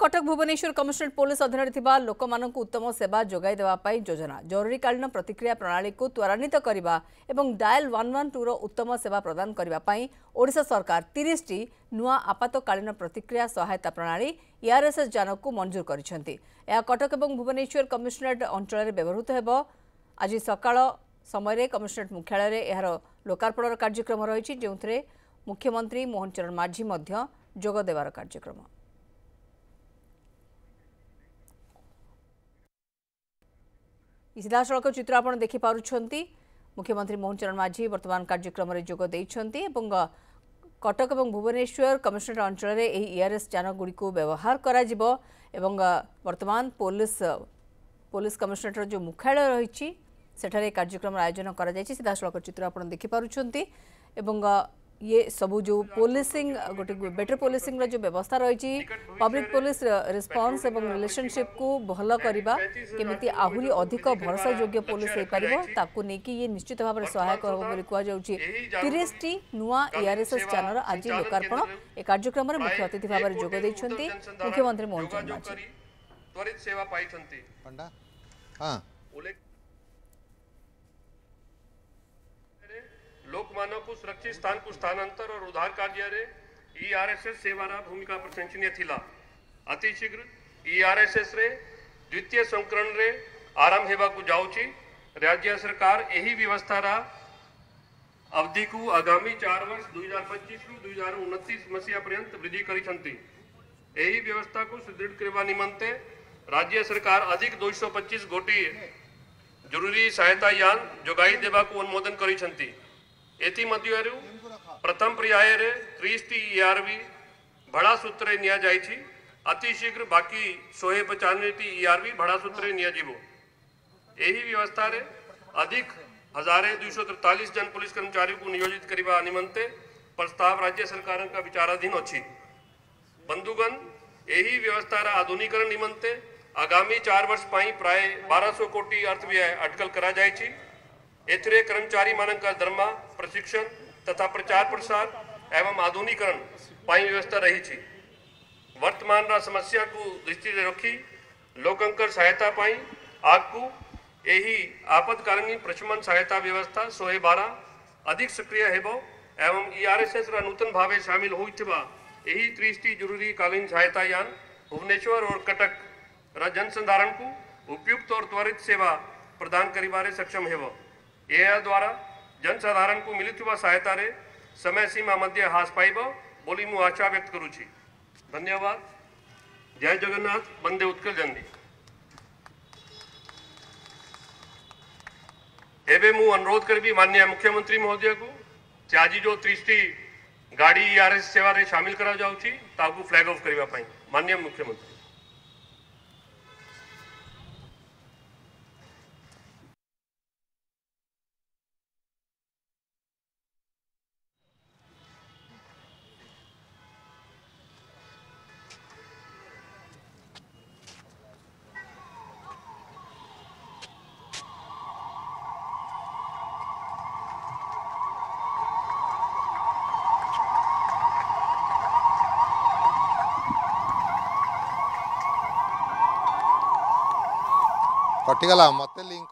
Cuttack Bhubaneswar commissionerate police अधीन लोक उत्तम सेवा जोगाई देवाई योजना जरूरीकालीन प्रतिक्रिया प्रणाली को त्वरान्वित करने और डायल 112 उत्तम सेवा प्रदान करने ओडिशा सरकार 30 टी नुआ आपातकालीन प्रतिक्रिया सहायता प्रणाली ERSS जान को मंजूर कर कटक और भुवनेश्वर कमिशनरेट अंचल व्यवहृत हो। आज सकाळ समय कमिशनरेट मुख्यालय यार लोकार्पण कार्यक्रम रही जो मुख्यमंत्री मोहन चरण माझी जोग देवार कार्यक्रम। सीधासख चित्र आप देखिपुंट मुख्यमंत्री मोहन चरण माझी वर्तमान कार्यक्रम में जोग देइछन्ति एवं कटक और भुवनेश्वर कमिशनरेट अंचल में ERS यान गुड़ी को व्यवहार करा जिवो एवं वर्तमान पुलिस कमिशनरेट जो मुख्यालय रही सेठारे कार्यक्रम आयोजन करा जायछि। सीधासख चित्र आप देखिपुंट एवं ये सबू जो पुलिसिंग गोटे बेटर पुलिसिंग जो व्यवस्था रही पब्लिक पुलिस रिस्पांस एवं रिलेशनशिप को भल करवा केमिति आहुरी अधिक भरोसा योग्य पुलिस हो पार ताकू नहीं ये निश्चित भाव में सहायक हो बोली कहुछि। 30 टी नुआ ERSS चैनल आज लोकार्पण ए कार्यक्रम में मुख्य अतिथि भाव में जोग देइछन्ति मुख्यमंत्री मोहन चरण माझी। त्वरित सेवा पाइछन्ति लोकमानव को सुरक्षित स्थान को स्थानांतर और उद्धार कार्य ERSS सेवार भूमिका प्रशंसनीय थिला। अतिशीघ्र ERSS रे द्वितीय संस्करण रे आरंभ हेबा को जाउची। राज्य सरकार यही व्यवस्था अवधि को आगामी 4 वर्ष 2025 रु 2029 मसीहा पर्यंत वृद्धि करिसंती। यही व्यवस्था को सुदृढ़ करबा निमंते राज्य सरकार अधिक 225 गोटी जरूरी सहायता यान जोगाई देबा को अनुमोदन करिसंती। प्रथम पर्याय 30 टी ERV भड़ा सूत्र निया जाइछि। अतिशीघ्र बाकी 195 टी ERV भड़ा सूत्र निया जीवो। यही व्यवस्था रे अधिक 1243 जन पुलिस कर्मचारी को नियोजित करबा निमंते प्रस्ताव राज्य सरकार का विचाराधीन अछि। बंधुगण यही व्यवस्था रा आधुनिकीकरण निमंते आगामी 4 वर्ष पाई प्राय 1200 कोटी अर्थ व्यय अटकल करा जाइछि। एथरे कर्मचारी मानक दरमा प्रशिक्षण तथा प्रचार प्रसार एवं आधुनिकीकरण पाई व्यवस्था रही थी। वर्तमान समस्या को दृष्टि रखी लोकंकर सहायता पाई आगू यही आपातकालीन प्रशमन सहायता व्यवस्था 112 अधिक सक्रिय हेबो एवं ERSS रा नूतन भावे शामिल होइथिबा यही 30 टी जरूरी कालीन सहायता यान भुवनेश्वर और कटक रा जनसाधारण को उपयुक्त और त्वरित सेवा प्रदान करिबारे सक्षम हेबो। यह द्वारा जनसाधारण को मिलुवा सहायता रे समय सीमा मध्य हास पाइब बोली मु आशा व्यक्त करुछि। धन्यवाद। जय जगन्नाथ। वंदे उत्कल जंदी। एवं मु अनुरोध करबी माननीय मुख्यमंत्री महोदय को आज जो 30 टी गाड़ी ERSS सेवा रे शामिल करा जाउछि ताकू फ्लैग ऑफ करबा पई माननीय मुख्यमंत्री। कटिगला मते लिंक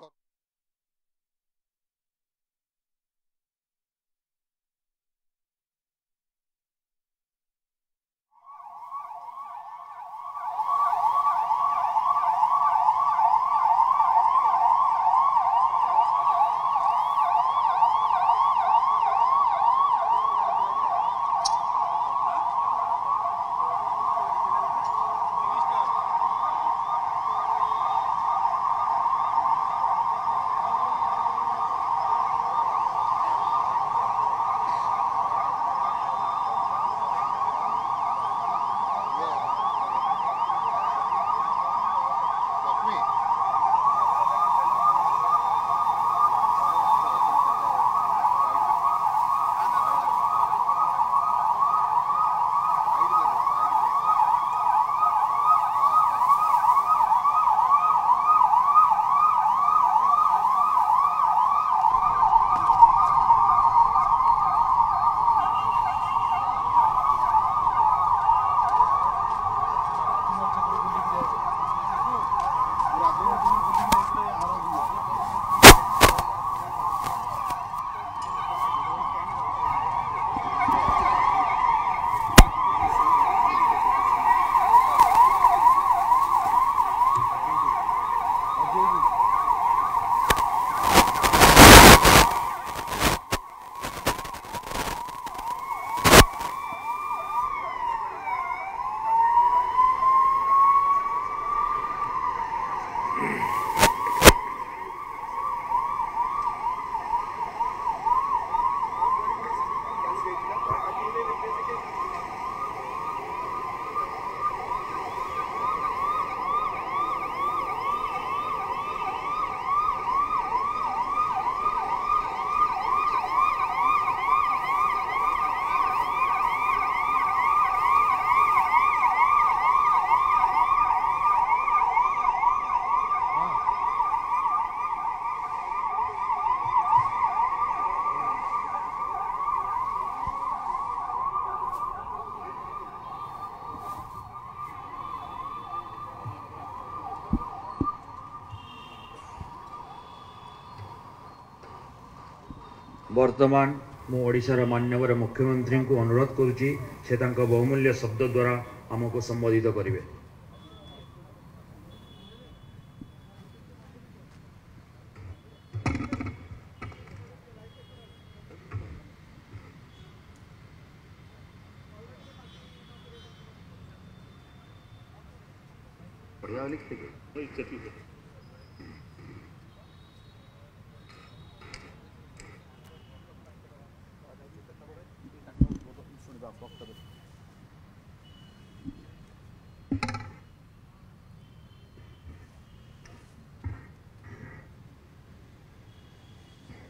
वर्तमान मु ओडिशार माननीय मुख्यमंत्री को अनुरोध करुच्ची से बहुमूल्य शब्द द्वारा आमको संबोधित करेंगे।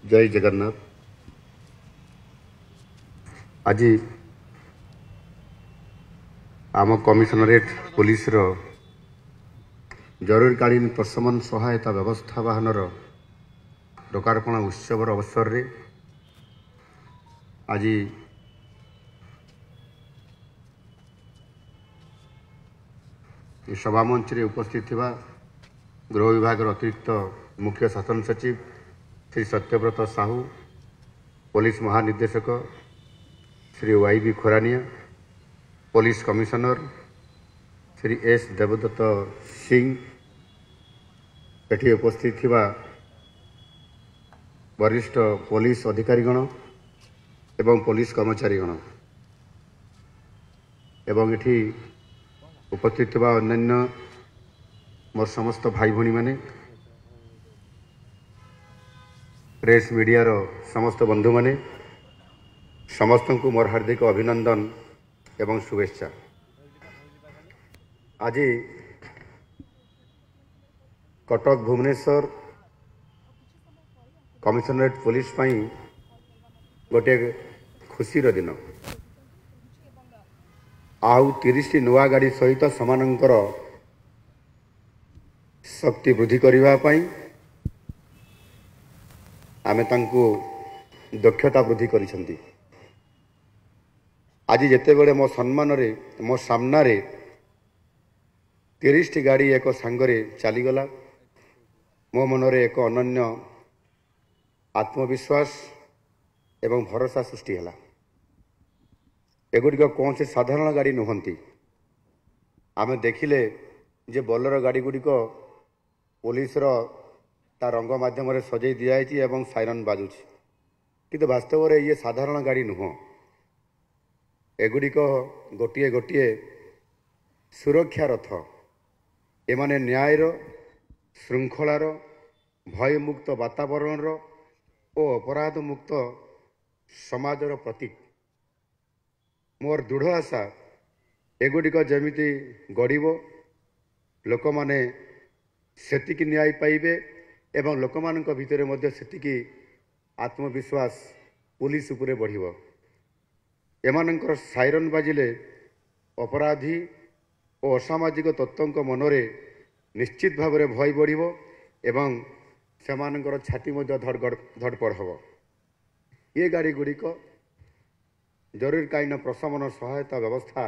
जय जगन्नाथ। आज आम कमिशनरेट पुलिस रो जरूरीकालीन प्रशमन सहायता व्यवस्था वाहन लोकार्पण उत्सव अवसर रे आज सभामंच रे उपस्थित थिबा गृह विभाग अतिरिक्त मुख्य शासन सचिव श्री सत्यव्रत साहू, पुलिस महानिर्देशक Shri YB Khurania, police commissioner Shri S Devdutt Singh, एठी उपस्थित थिबा वरिष्ठ पुलिस अधिकारीगण एवं पुलिस कर्मचारीगण एवं एठी उपस्थित थिबा अन्यान्य मोर समस्त भाई भणी माने, प्रेस मीडिया रो समस्त बंधु माने, समस्त को मोर हार्दिक अभिनंदन एवं शुभेच्छा। आज कटक भुवनेश्वर कमिशनरेट पुलिस पाई गोटे खुशी रो दिन आउ 30 नुआ गाड़ी सहित समानंकर शक्ति वृद्धि करने पाई आमे तांको दक्षता वृद्धि करिसंती। आज जेते बेले मो सम्मान रे मो सामना रे 30 गाड़ी एक सांगरे चली गला, मो मनरे एक अनन्य आत्मविश्वास एवं भरोसा सृष्टि हला। एगुड़िक कौन से साधारण गाड़ी नुहंती। आमे देखिले जे बोलेरो गाड़ी गुड़िक पुलिस रो ता रंग माध्यम रे सजै दियाई एवं साइरन बाजुछि, किंतु वास्तव रे ये साधारण गाड़ी नुह। एगुड़िक गोटे गोटे सुरक्षा रथ। एमाने न्यायर, श्रृंखलार, भयमुक्त वातावरण और अपराध मुक्त समाजर प्रतीक। मोर दृढ़ आशा एगुड़िक जमिति गढ़ लोक माने सेतिकी न्याय पाइबे एवं लोक मानक भितर मध्य सेतिकी आत्मविश्वास पुलिस उपरे बढ़िबो। एमानंकर साइरन बाजिले अपराधी और असामाजिक तत्वंक मनरे निश्चित भाव में भय बढ़िबो एवं सेमानंकर छाती मध्य धड़पड़ हबो। ये गाड़ी गुड़िक जरूरीकालीन प्रशमन सहायता व्यवस्था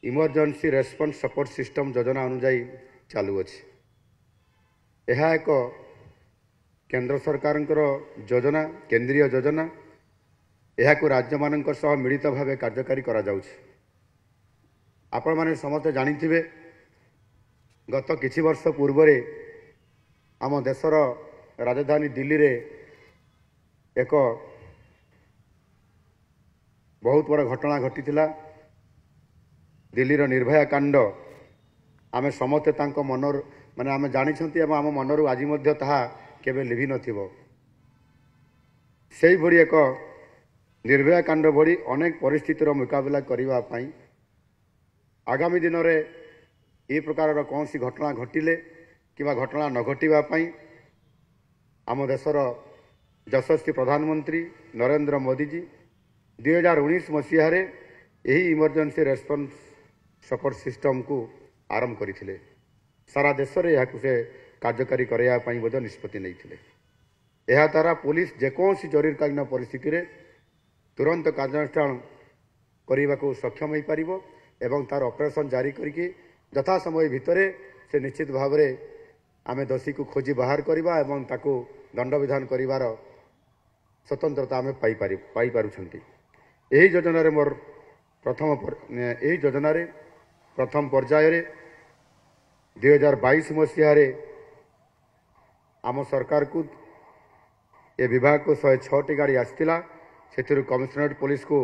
इमरजेंसी रेस्पॉन्स सपोर्ट सिस्टम योजना अनुजाई चालू अछि। यह एक केंद्र सरकार योजना, केंद्रीय योजना। यह को राज्य मान मिलित भाव कार्यकारी करा जाउछि। आपण माने समस्त जानिथिबे गत किछि वर्ष पूर्व आम देशर राजधानी दिल्ली रे एक बहुत बड़ घटना घटीथिला। दिल्लीर निर्भया कांड आमे समस्ते तांको मनर माने आमे जानिछंती एवं आम मनरु आज मध्य ताहा केबे लिभि नथिबो। सेही भरी एक निर्भया कांड भरी अनेक परिस्थितिर मुकाबला करिवा पई आगामी दिन में ये प्रकार कौन सी घटना घटिले किबा घटना न घटिबा पई आम देशर यशस्वी प्रधानमंत्री नरेंद्र मोदी जी 2019 मसीह यही इमरजेंसी रेस्पॉन्स सपोर्ट सिस्टम को आरंभ करथिले। सारा देश में यह से कार्यकारी करने निष्पत्ति नहीं। यह द्वारा पुलिस जेकोसी जरूरीकालीन परिस्थिति रे तुरंत कार्यानुष्ठान करने को सक्षम हो पार एवं तार ऑपरेशन जारी करके यथा समय भितर से निश्चित भाव में आमे दोषी को खोजी बाहर करवा एवं ताको दंड विधान करिवार स्वतंत्रता आम पाई यही योजन मोर यही योजन प्रथम पर्यायर 2022 मसीह आम सरकार को ए विभाग को 106 गाड़ी आसला से कमिशनरेट पुलिस को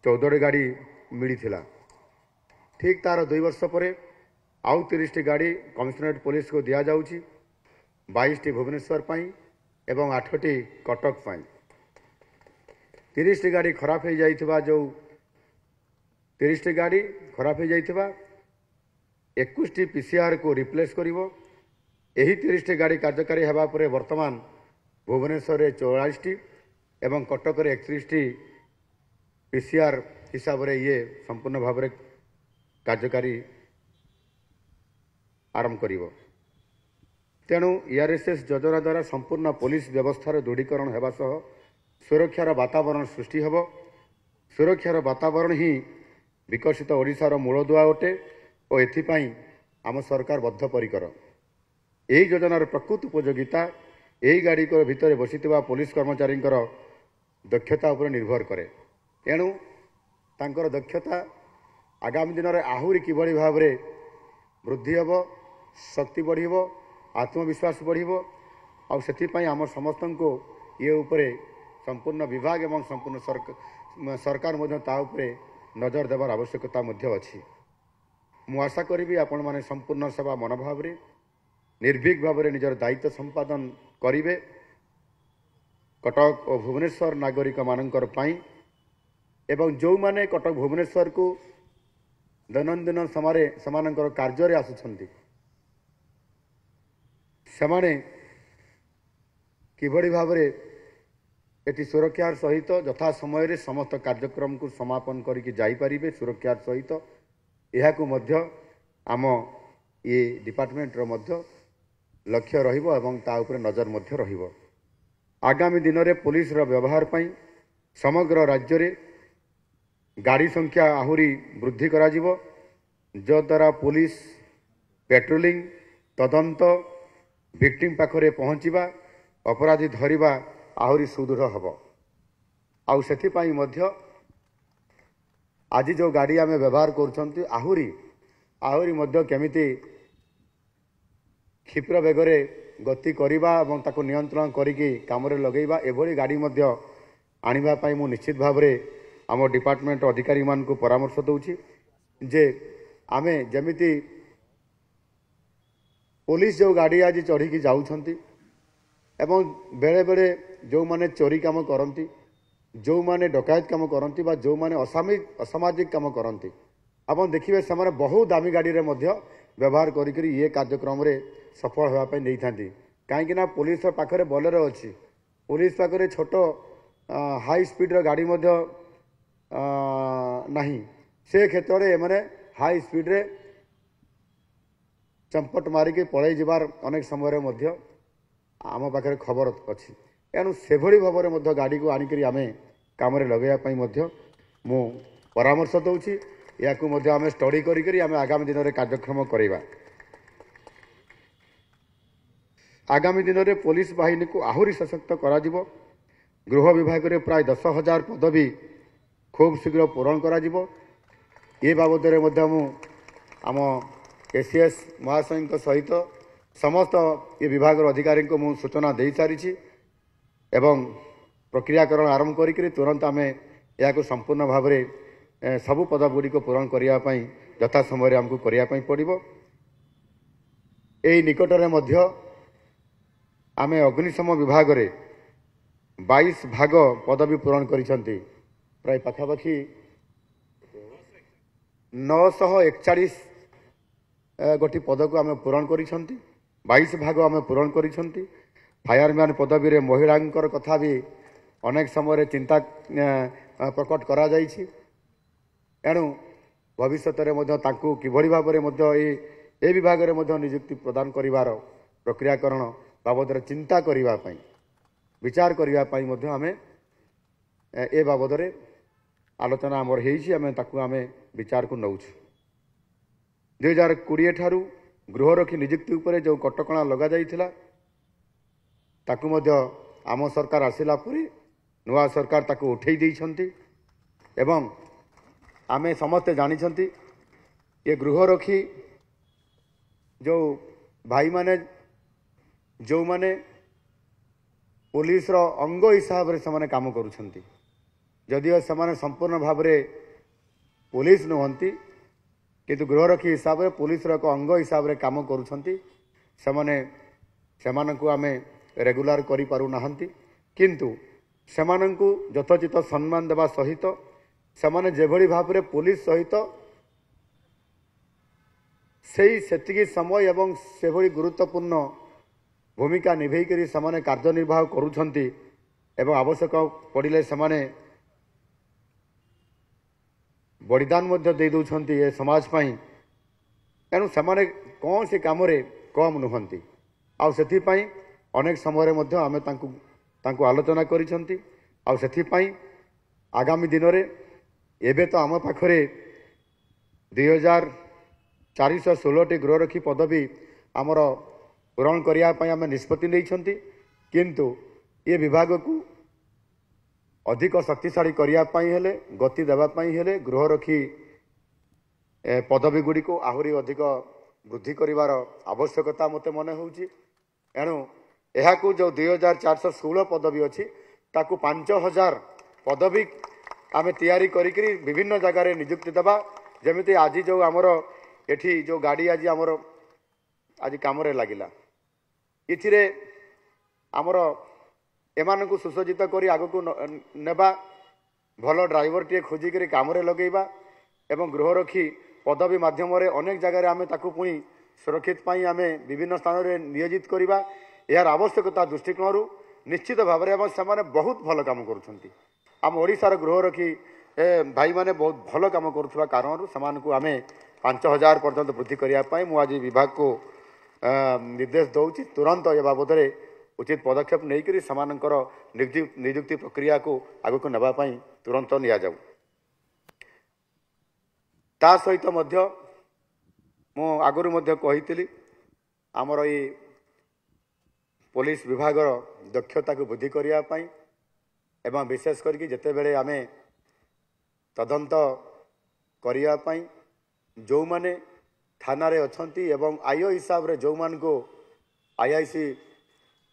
14 गाड़ी मिली ठीक तार 2 वर्ष पर आउ 30 गाड़ी कमिशनरेट पुलिस को दि जाऊँगी 22 भुवनेश्वर पाई एवं 8 कटक पाई 30 गाड़ी खराब हो जाइथिबा जो 30 गाड़ी खराब हो जाइथिबा 21 पीसीआर को रिप्लेस करिवो एही 30 गाड़ी कार्यकारी हेबा परे वर्तमान भुवनेश्वर रे 44 एवं कटक रे 31 पीसीआर हिसाब रे ये संपूर्ण भाव रे कार्यकारी आरंभ करिवो तेणु ईआरएसएस योजना द्वारा संपूर्ण पुलिस व्यवस्थार दृढ़ीकरण होगा सह सुरक्षार वातावरण सृष्टि हेब सुरक्षार वातावरण ही विकसित ओडिशार मूलदुआ अटे और एथिपाई आम सरकार बद्धपरिकर यही योजनार प्रकृत उपयोगिता यही गाड़ी भितर बसिथिबा पुलिस कर्मचारी दक्षता उपर निर्भर करे तेणु तांकर दक्षता आगामी दिन में आहुरी किभली भाव में वृद्धि हेब शक्ति बढ़िबो आत्मविश्वास बढ़िबो आउ सेथिपाई आम समस्त को ये उपरे संपूर्ण विभाग एवं संपूर्ण सरकार मध्य ता उपरे नजर देवार आवश्यकता मध्य अछि मु आशा करी आपण माने संपूर्ण सेवा मनोभाव रे निर्भीक भाव में निजर दायित्व संपादन करिवे कटक और भुवनेश्वर नागरिक मानकर पाई एवं जो माने कटक भुवनेश्वर को दैनंदिन समय समानकर कार्य रे आसुछंती सेमाने किभली भाव में एटी सुरक्षार सहित यथा समय रे समस्त कार्यक्रम को समापन करके जाइपारे सुरक्षार सहित यह आम ये डिपार्टमेंट रो मध्य लक्ष्य रहिबो एवं ता उपरे नजर मध्य रहिबो आगामी दिन में पुलिस रो व्यवहार पाई समग्र राज्य रे गाड़ी संख्या आहुरी वृद्धि करा जिवो जो द्वारा पुलिस पेट्रोलिंग तदंत विक्टिम पाखरे पहुँचवा अपराधी धरिबा आहुरी सुदृढ़ हम आउ सेथिपाई मध्य आज जो गाड़ी आम व्यवहार करुछंती आहुरी मध्य केमिति क्षिप्र बेगरे गति करिबा एवं ताको नियंत्रण करिकी कामरे लगेइबा एभली गाड़ी मध्य आनिबा पाई मु निश्चित भाव में आम डिपार्टमेंट अधिकारी मान को परामर्श दउछि जे आमे जेमिति पुलिस जो गाड़ी आज चढ़ी जाऊँगी एवं बेले बेले जो माने चोरी काम करती जो माने डकायत काम करती बा जो माने असामाजिक काम करती आप देखिए से बहुत दामी गाड़ी रे मध्य व्यवहार करी ये कार्यक्रम रे सफल होगापी नहीं था कहीं पुलिस पाखे बोलेरो अच्छी पुलिस पाखे छोट हाई स्पीड गाड़ी मध्य नहीं से क्षेत्र में एमाने हाई स्पीड रे चंपट मारिकी पलि जीवार अनेक समय मध्य आम पाखे खबर अच्छी एणु से भाव में गाड़ी को आनिक आम कम लगेवाई मु परामर्श दूसरी या आम स्टडी करी आगामी दिन में कार्यक्रम करवा आगामी दिन में पुलिस बाहिनी को आहुरी सशक्त करा गृह विभाग में प्राय 10,000 पदवी खूब शीघ्र पूरण करा ये बाबद में आम एसीएस महाशय सहित समस्त ये विभाग अधिकारी को मु सूचना दे सारी एवं प्रक्रियाकरण आरंभ करी तुरंत आम यह संपूर्ण भाव में सबु पदगुड़ी को पूरण करने यथा समय आमको करने पड़ो यही निकटरे मध्य आम अग्निशम विभाग रे 22 भाग पदवी पूरण करिसंती प्राय पाखापाखि 941 गोटी पद को आम पूरण करिसंती 22 भाग आम पूरण करिसंती फायरमैन पदवी रे महिलांकर कथा भी अनेक समय चिंता प्रकट करा जाइछि एणु भविष्य में किभली भाव में ए विभाग में नियुक्ति प्रदान करिवार प्रक्रियाकरण बाबद चिंता करने विचार करने आम ए बाबद आलोचना आमर आम विचार को नौ 2020 ठारू गृह रखी नियुक्ति उपरे जो कटकणा लग जाइथिला ताकु मध्य आम सरकार आसिला परे नुआ सरकार ताकू उठेई देइछंती एवं आमे समस्ते जानिछंती ये गृहरक्षी जो भाई माने जो माने पुलिस रो अंग हिसाब रे समाने काम करूछंती जदिओ समाने संपूर्ण भाव रे पुलिस नुहंती किंतु गृहरक्षी हिसाब रे पुलिस रो एक अंग हिसाब रे काम करूछंती सेमानंकु आमे रेगुलर करि पारु नाहंती किंतु सेमानंकु यथोचित सम्मान देवा सहित सेमाने जेभଳି भाव रे पुलिस सहित सेतिकी समय एवं सेभଳି गुरुत्वपूर्ण भूमिका निभेई करी सेमाने कार्यनिर्वाह करूछंती एवं आवश्यक पड़िले सेमाने बलिदान मध्य दे दउछंती ए समाज पई एनु सेमाने कौन से काम रे कम नुहंती आ सेथि पई अनेक समय मध्य आमे तांकु आलोचना करिसंती आ सेथि पई आगामी दिन रे एबे तो आम पाखरे 2416 टी गृहरक्षी पदवी आमर पूरण करिया पई आमे निष्पत्ति लेइछंती किंतु ये विभाग को अधिक शक्तिशाली करिया पई हेले गति देवा पई हेले गृहरक्षी पदवी गुडी को आहुरी अधिक वृद्धि करिवार आवश्यकता मते मने होउची एणु एहाकू जो 2416 पदवी अच्छी ताकू 5000 पदवी आमे तैयारी करी विभिन्न जगार नियुक्ति देवा जमिति आज जो आमर एठी जो गाड़ी आज आमर आज काम लगिला इथिरे आमर एमानकु सुसज्जित करी आगकू नेबा भल ड्राइवर टे खोजिक काम लगेबा एवं गृहरक्षी पदवी माध्यम अनेक जगार आमे ताकू पुणी सुरक्षित पाई आमे विभिन्न स्थान में नियोजित करवा यार आवश्यकता दृष्टिकोण निश्चित भाव में से बहुत भल काम करुँच आम ओडिशार गृहरक्षी भाई माने बहुत भल काम करुवा कारण से आम 5000 पर्यंत वृद्धि करने आज विभाग को निर्देश दौची तुरंत ए बाबद उचित पदक्षेप नहीं करी समानकर नियुक्ति प्रक्रिया को आग को नापी तुरंत निया जाऊ ता सहित मध्य मु आगुरी मध्य कही आमर ये पुलिस विभाग दक्षता को वृद्धि करने एवं विशेष करके जितेबले आम तदंत करने जो माने थाना रे अछंती एवं आईओ हिसाब रे जो मान को आईआईसी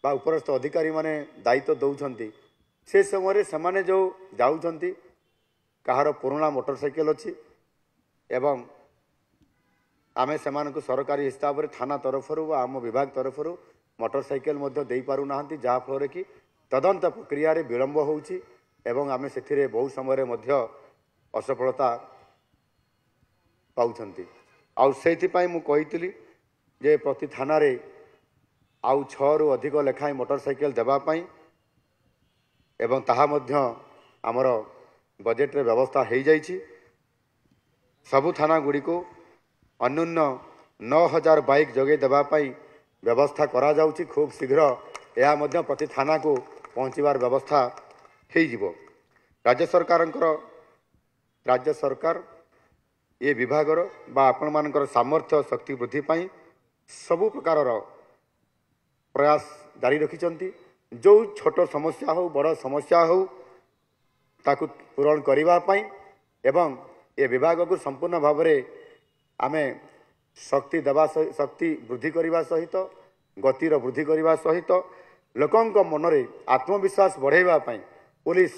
बा उपरस्थ अधिकारी माने दायित्व दौरान से समय से माने जो जाऊँच कहार पुराना मोटरसाइकेल अच्छी एवं आमे सेमानकु सरकारी हिसाब रे थाना तरफरु आम विभाग तरफरु मोटरसाइकेल मध्य दे पारु नाहंती जहा फल कि तदंत प्रक्रिया रे विलंब होउची एवं आमे सेथिरे बहु समय मध्य असफलता पाउछंती आउ सेथिपाई मु कहितली जे प्रति थाना रे आउ 6 रु अधिक लेखाई मोटरसाइकेल देबा पाई एवं ताहा मध्य आमर बजेट रे व्यवस्था हो जाइछि सबु थाना गुडी को अन्यून 9000 बाइक जगे देवाई व्यवस्था करा जाउची खूब शीघ्र यह मध्य प्रति थाना को पहुँचवार व्यवस्था हो राज्य सरकार ये विभागर बा आपण मानकर सामर्थ्य शक्ति वृद्धि पाई सबु प्रकार प्रयास जारी रखिछंती जो छोट समस्या हो बड़ समस्या हो ताकू पूरण करिवा पाई एवं ये विभाग को संपूर्ण भाव में आमे शक्ति देवा शक्ति वृद्धि करने सहित गतिर वृद्धि करने सहित लोकंक मनरे आत्मविश्वास बढ़ाइबा पाई पुलिस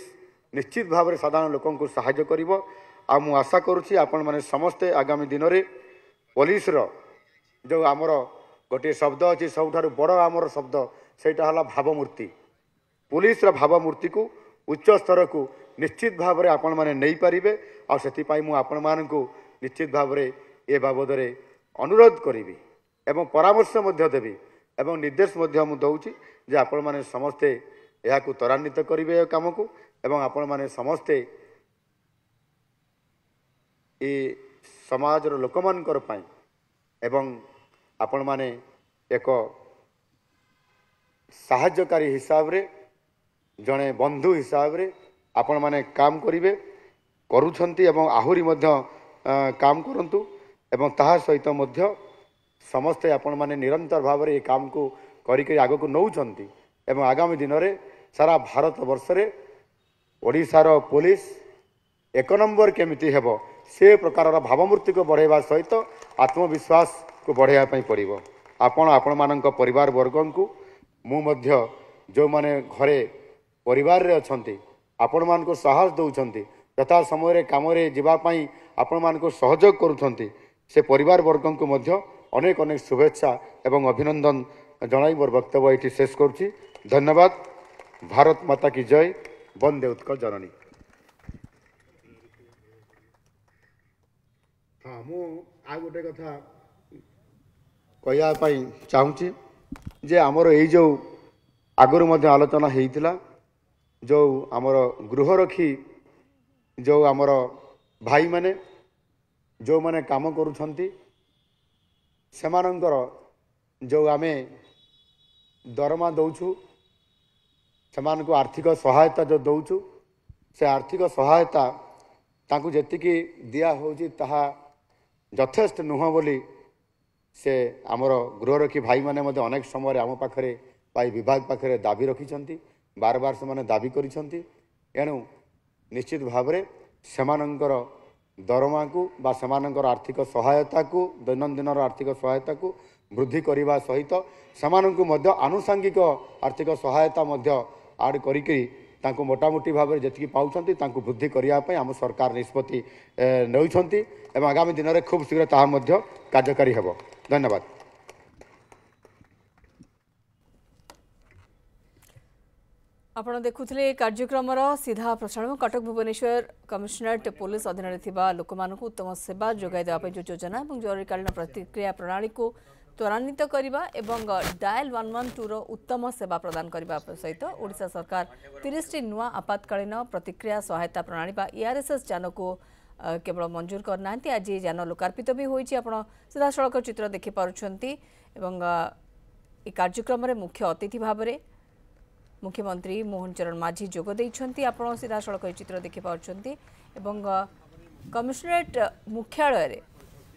निश्चित भाव में साधारण लोकंक सहाय्य करिवो आ मु आशा करुछि आपण माने समस्ते आगामी दिन में पुलिस रो जो आमर गोटे शब्द अच्छी सबुठारु बड़ आमर शब्द सेटा हला भावमूर्ति पुलिस रो भावमूर्ति को उच्च स्तर को निश्चित भाव में आपण माने नहीं पारिबे आ सेति पाई मु आपण मानकु निश्चित भाव में ए बाबद अनुरोध करी एवं परामर्श देवी एवं निर्देश मु दौची जे आपण माने समस्ते यह त्वरान्वित करेंगे काम को एवं आपण माने समस्ते ये समाज लोक मानकर पाई एवं आपण माने एक साहाय्यकारी हिसाब रे जड़े बंधु हिसाब रे आपण माने काम करिवे करूछंती एवं आहुरी मध्य काम करंतु एवं ताहा सहित मध्य समस्ते आपण माने निरंतर भाव में ये काम को करिके आग को नौचंती एवं आगामी दिन में सारा भारत वर्षरे ओडिशार पुलिस एक नंबर केमिति हेब से प्रकार भावमूर्ति को बढ़ावा सहित आत्मविश्वास को बढ़ावा पड़ो। आपण मानक परिवार वर्ग को मुझे जो माने घरे परिवार रे अछंती आपण मान को साहस दौरान यथा समय कम जावाई आपण मान को सहयोग करुछंती से परिवार वर्ग को मध्य अनेक अनेक शुभेच्छा एवं अभिनंदन जनाई मोर वक्तव्य ये शेष करुच्ची। धन्यवाद। भारत माता की जय। वंदे उत्कल जननी। हाँ मु आ गोटे कथा कहवाई चाहूँगी जे आमर ये जो आगुरी मध्य आलोचना होता जो आमर गृहरक्षी जो आमर भाई माने जो माने काम करुछंती सेमानंकर जो आमे दरमा दौचु सेमानक आर्थिक सहायता जो दौचु से आर्थिक सहायता तांकु जेतिकी दिया होची ताहा यथेष्ट नुह बोली से आमर गृहरक्षी भाई माने मध्य अनेक समय आम पाखरे पाई विभाग पाखरे दाबी रखिछंती बार बार से माने दाबी करिछंती एणु निश्चित भाव में सेमानंकर दरमा को बा सेमानंकर आर्थिक सहायता को दैनंदिन आर्थिक सहायता को वृद्धि करने सहित सेमानंकु मध्य आनुषंगिक आर्थिक सहायता मध्य आड करिकरी तांको मोटामोटी भाव में जी पाउछंती तांको वृद्धि करने आम सरकार निष्पत्ति नौछंती एवं आगामी दिन में खूब शीघ्र ताहा मध्य कार्यकारी हेब। धन्यवाद। आपण देखुले कार्यक्रम सीधा प्रसारण कटक भुवनेश्वर कमिशनरेट पुलिस अधीन लोक उत्तम सेवा जोगाई देवाई जो योजना और जरूरीकालीन प्रतिक्रिया प्रणाली को त्वरान्वित करने और डायल 112 उत्तम सेवा प्रदान करने सहित ओडिशा सरकार 30 नुआ आपातकालीन प्रतिक्रिया सहायता प्रणाली ERSS यान को केवल मंजूर करना आज यान लोकार्पित भी होती सीधा सड़क चित्र देखिपुंट कार्यक्रम में मुख्य अतिथि भाव में मुख्यमंत्री मोहन चरण माझी जोग देइछंती। आपण सीधा सड़क चित्र देखि पाउछंती एवं कमिशनरेट मुख्यालय रे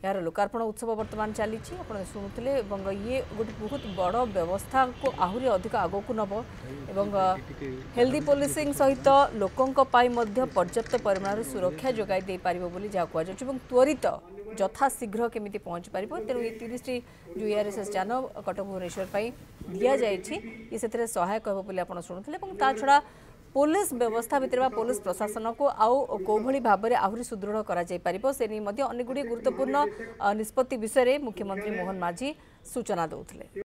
यार लोकार्पण उत्सव वर्तमान चली शुणुले ये गोटे बहुत बड़ व्यवस्था को आहरी अधिक आगो को नब एवं हेल्दी पुलिसिंग सहित लोकों पर्याप्त परिमाण सुरक्षा जोगाई दे पारिबो बोली जहाँ कहुँ त्वरित यथा शीघ्र केमिति पहुँच पार तेणु ये 30 जो ERSS यान कटक भुवनेश्वर दि जाइए से सहायक हो बोली आप शुणुले ता छड़ा पुलिस व्यवस्था भितर पुलिस प्रशासन को आउ कौभली भाव में आहरी सुदृढ़ कर अनेक गुड़िए गुरुत्वपूर्ण निष्पत्ति विषय में मुख्यमंत्री मोहन माझी सूचना देउथिले।